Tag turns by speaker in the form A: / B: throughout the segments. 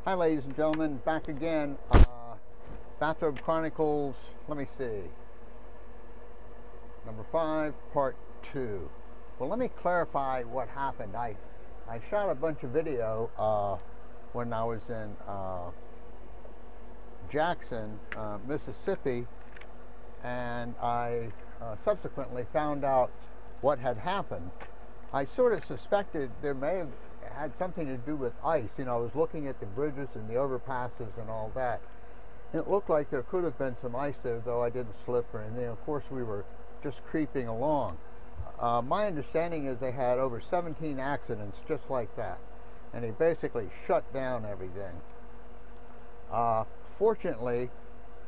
A: Hi ladies and gentlemen, back again. Bathrobe Chronicles, let me see, number 5, part 2. Well, let me clarify what happened. I shot a bunch of video when I was in Jackson, Mississippi, and I subsequently found out what had happened. I sort of suspected there may have had something to do with ice. You know, I was looking at the bridges and the overpasses and all that. And it looked like there could have been some ice there, though I didn't slip or anything. Of course, we were just creeping along. My understanding is they had over 17 accidents just like that, and they basically shut down everything. Fortunately,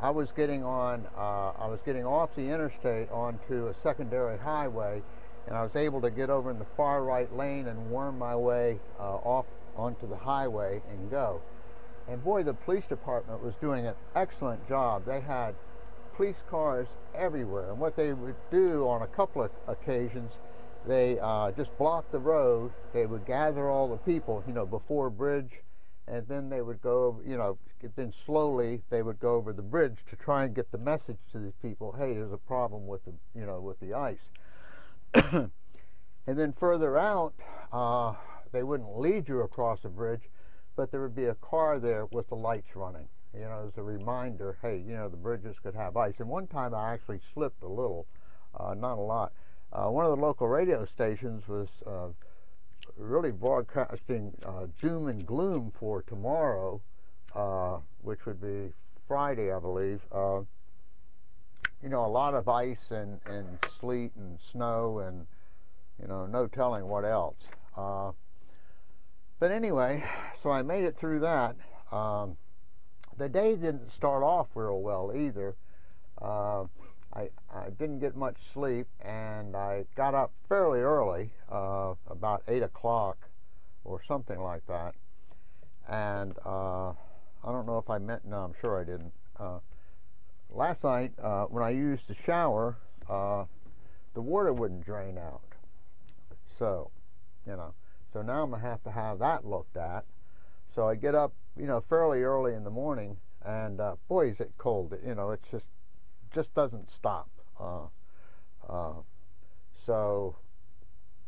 A: I was getting off the interstate onto a secondary highway, and I was able to get over in the far right lane and worm my way off onto the highway and go. And boy, the police department was doing an excellent job. They had police cars everywhere, and what they would do on a couple of occasions, they just blocked the road. They would gather all the people, you know, before a bridge, and then they would go, you know, then slowly they would go over the bridge to try and get the message to these people, hey, there's a problem with the, you know, with the ice. And then further out, they wouldn't lead you across a bridge, but there would be a car there with the lights running, you know, as a reminder, hey, you know, the bridges could have ice. And one time I actually slipped a little, not a lot. One of the local radio stations was really broadcasting doom and gloom for tomorrow, which would be Friday, I believe. You know, a lot of ice and sleet and snow and, you know, no telling what else. But anyway, so I made it through that. The day didn't start off real well either. I didn't get much sleep, and I got up fairly early, about 8 o'clock or something like that. And I don't know if I meant, no, I'm sure I didn't. Last night, when I used the shower, the water wouldn't drain out. So, you know, so now I'm going to have that looked at. So I get up, you know, fairly early in the morning, and boy, is it cold. You know, it's just doesn't stop. So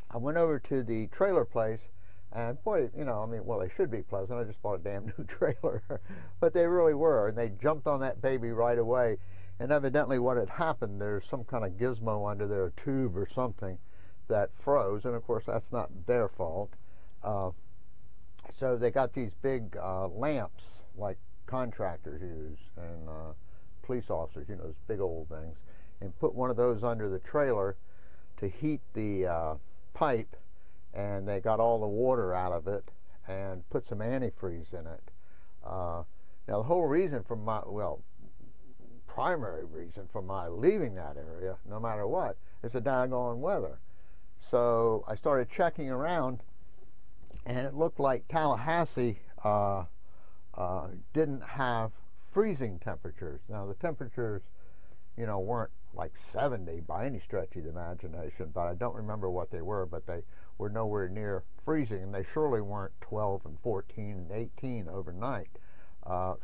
A: I went over to the trailer place, and boy, you know, I mean, well, they should be pleasant. I just bought a damn new trailer. But they really were, and they jumped on that baby right away. And evidently what had happened, there's some kind of gizmo under there, a tube or something, that froze. And of course, that's not their fault. So they got these big lamps, like contractors use, and police officers, you know, those big old things, and put one of those under the trailer to heat the pipe. And they got all the water out of it and put some antifreeze in it. Now the whole reason for my, well, primary reason for my leaving that area, no matter what, is the daggone weather. So I started checking around, and it looked like Tallahassee didn't have freezing temperatures. Now the temperatures, you know, weren't like 70 by any stretch of the imagination, but I don't remember what they were, but they were nowhere near freezing, and they surely weren't 12 and 14 and 18 overnight.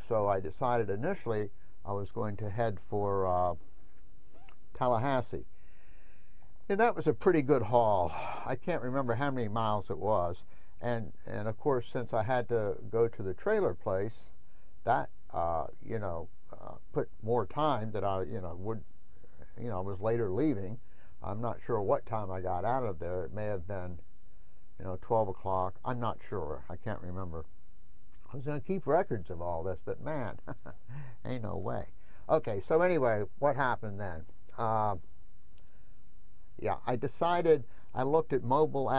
A: So I decided initially I was going to head for Tallahassee. And that was a pretty good haul. I can't remember how many miles it was. And of course, since I had to go to the trailer place, that, you know, put more time that I, you know, would, you know, I was later leaving. I'm not sure what time I got out of there. It may have been, you know, 12 o'clock. I'm not sure. I can't remember. I was going to keep records of all this, but man, ain't no way. Okay, so anyway, what happened then? Yeah, I decided, I looked at Mobile,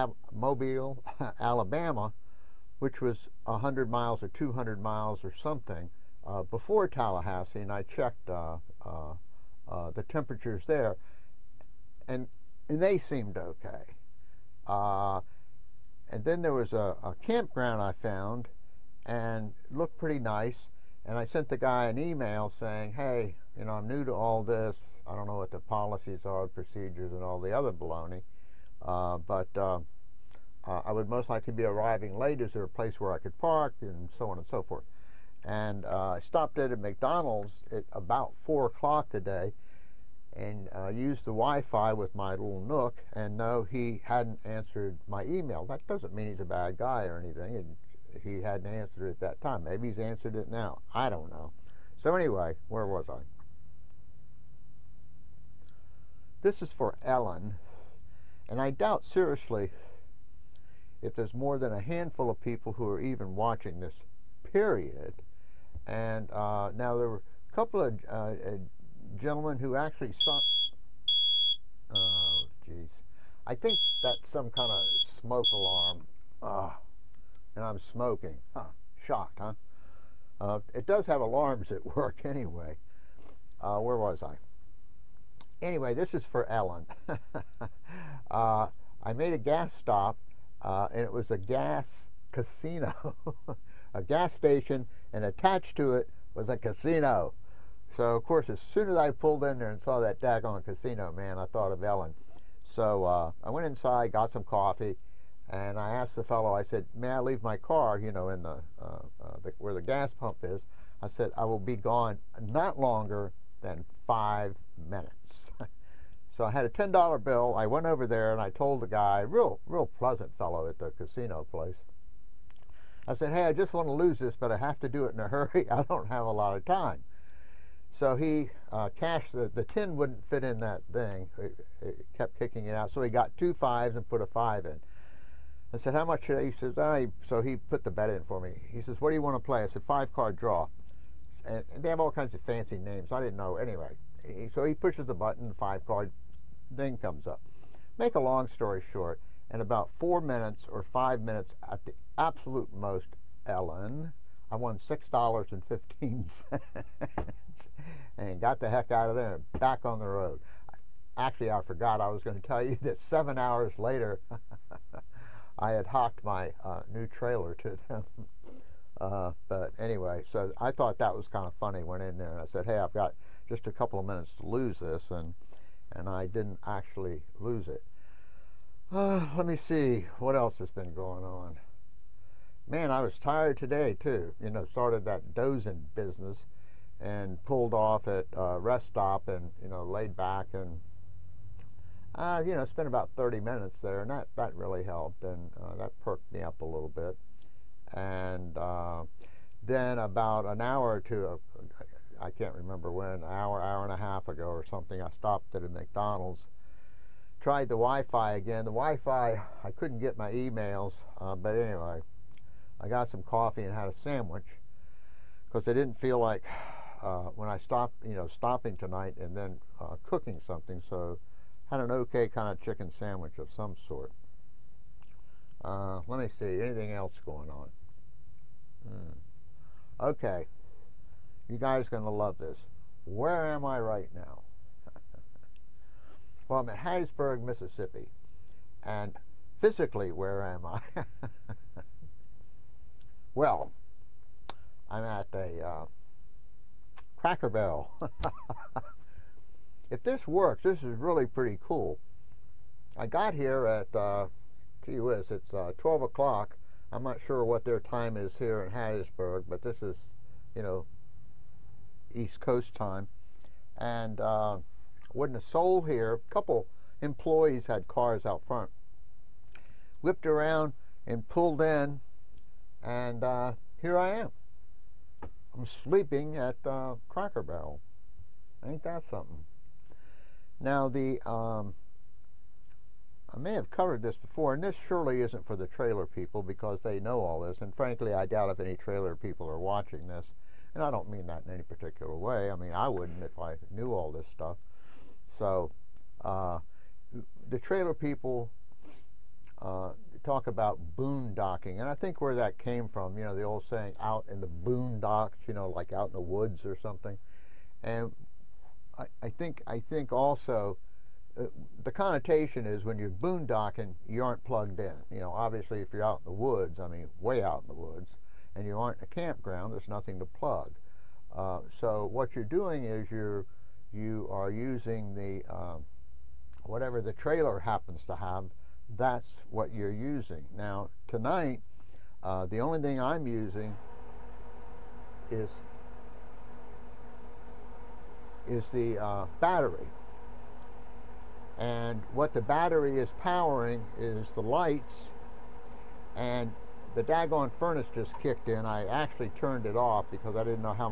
A: Alabama, which was 100 miles or 200 miles or something before Tallahassee, and I checked the temperatures there, and they seemed okay. And then there was a campground I found, and it looked pretty nice, and I sent the guy an email saying, hey, you know, I'm new to all this. I don't know what the policies are, procedures, and all the other baloney, but I would most likely be arriving late. Is there a place where I could park, and so on and so forth. And I stopped at a McDonald's at about 4 o'clock today and used the Wi-Fi with my little Nook, and no, he hadn't answered my email. That doesn't mean he's a bad guy or anything. And he hadn't answered it at that time. Maybe he's answered it now. I don't know. So anyway, where was I? This is for Ellen, and I doubt seriously if there's more than a handful of people who are even watching this, period. And now there were a couple of gentlemen who actually saw. Oh, jeez. I think that's some kind of smoke alarm. And I'm smoking. Shocked, huh? It does have alarms at work anyway. Where was I? Anyway, this is for Ellen. I made a gas stop, and it was a gas casino. A gas station, and attached to it was a casino. So, of course, as soon as I pulled in there and saw that daggone casino, man, I thought of Ellen. So I went inside, got some coffee, and I asked the fellow, I said, may I leave my car, you know, in the where the gas pump is? I said, I will be gone not longer than 5 minutes. So I had a $10 bill. I went over there, and I told the guy, real pleasant fellow at the casino place, I said, hey, I just want to lose this, but I have to do it in a hurry. I don't have a lot of time. So he cashed the tin wouldn't fit in that thing. It kept kicking it out. So he got 2 5s and put a 5 in. I said, how much should I? He says, so he put the bet in for me. He says, what do you want to play? I said, 5-card draw. And they have all kinds of fancy names. I didn't know. Anyway, so he pushes the button, the 5-card thing comes up. Make a long story short, in about 4 minutes or 5 minutes at the absolute most, Ellen, I won $6.15 and got the heck out of there and back on the road. Actually, I forgot I was going to tell you that 7 hours later, I had hocked my new trailer to them. But anyway, so I thought that was kind of funny. Went in there and I said, hey, I've got just a couple of minutes to lose this, and I didn't actually lose it. Let me see what else has been going on. Man, I was tired today too. You know, started that dozing business and pulled off at rest stop and, you know, laid back and you know, spent about 30 minutes there, and that really helped, and that perked me up a little bit. And then about an hour or two, I can't remember when, an hour and a half ago or something, I stopped at a McDonald's, tried the Wi-Fi again. The Wi-Fi, I couldn't get my emails, but anyway, I got some coffee and had a sandwich because I didn't feel like when I stopped, you know, stopping tonight and then cooking something, so had an okay kind of chicken sandwich of some sort. Let me see, anything else going on? Okay, you guys are going to love this. Where am I right now? Well, I'm at Hattiesburg, Mississippi. And physically, where am I? Well, I'm at a Cracker Barrel. If this works, this is really pretty cool. I got here at, gee whiz, it's 12 o'clock. I'm not sure what their time is here in Hattiesburg, but this is, you know, East Coast time. And wasn't a soul here. A couple employees had cars out front. Whipped around and pulled in, and here I am. I'm sleeping at Cracker Barrel. Ain't that something? Now I may have covered this before, and this surely isn't for the trailer people because they know all this, and frankly I doubt if any trailer people are watching this, and I don't mean that in any particular way. I mean, I wouldn't if I knew all this stuff. So the trailer people talk about boondocking, and I think where that came from, you know, the old saying, out in the boondocks, you know, like out in the woods or something. And I think also the connotation is when you're boondocking, you aren't plugged in. You know, obviously if you're out in the woods, I mean way out in the woods, and you aren't in a campground, there's nothing to plug. So what you're doing is you are using the whatever the trailer happens to have, that's what you're using. Now tonight, the only thing I'm using is the battery. And what the battery is powering is the lights, and the daggone furnace just kicked in. I actually turned it off because I didn't know how